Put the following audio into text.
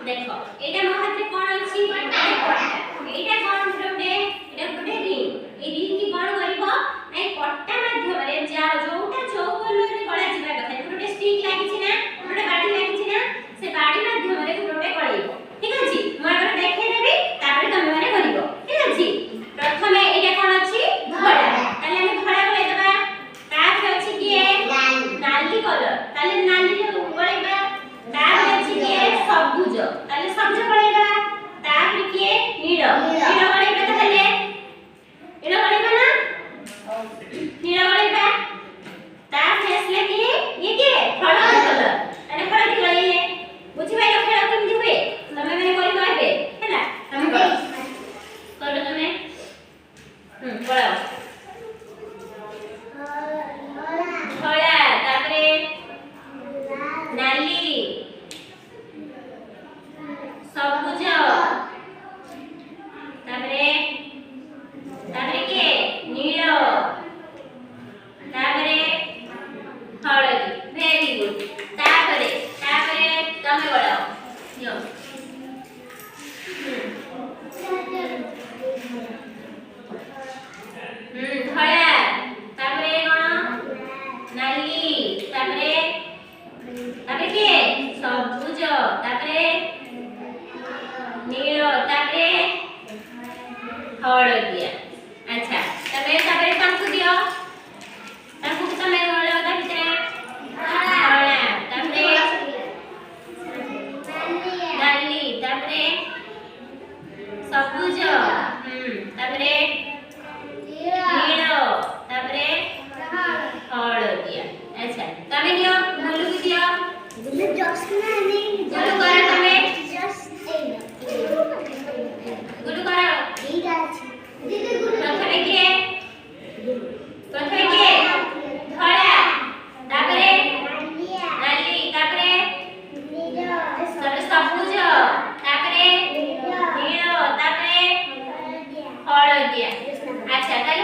देखो एटा मो हाथ रे कोन अछि पट्टा एटा कोन गुटे एटा गुटे रिंग ए रिंग की कोन करबो ए पट्टा माध्यम रे जा जोटा चौकोल रे गळा जिबा कथा गुटे स्टिक लागि छि ना गुटे बाडी लागि छि ना से बाडी माध्यम रे गुटे गळेबो ठीक अछि म एबार देखाइ देबी तापर तमे माने करिवो ठीक अछि प्रथमे एटा कोन अछि धळा ताले हम धळा गळाइ देबा तापर अछि किए नाली कलर ताले नाली रे गळाइबा तापर अछि किए सबुज ताले सबुज गळाइबा तापर किए नील नील गळाइबा ताले नील गळाइबा ना नील गळाइबा तापर असले किए ये किए हळदी कलर ताले हळदी गळाइले बुझि भाई खेळ केमति हुए तमे माने करिबा हेबे हैला तमे करो तमे गळाओ धळा तापरे नाली सबुज तापरे तापरे के नील तापरे हळदी वेरी गुड तापरे तापरे तमे गळाओ यो धळा तापरे कोन नाली तापरे तापरे के सबुज तापरे नील तापरे हळदिया अच्छा तापरे तमकु दियो तमकु तमे गळा ता भितरे धळा तापरे नाली तापरे सबुज तापरे नील तापरे हळदिया अच्छा तमे दियो गुल्लू की दियो गुल्लू जस्ट ना नहीं गुल्लू करा तमे जस्ट गुल्लू करा ठीक আছে दीदी गुल्लू प्रथमे के धळा तापरे नाली तापरे तापरे सबुज तापरे नील तापरे हळदिया अच्छा ताले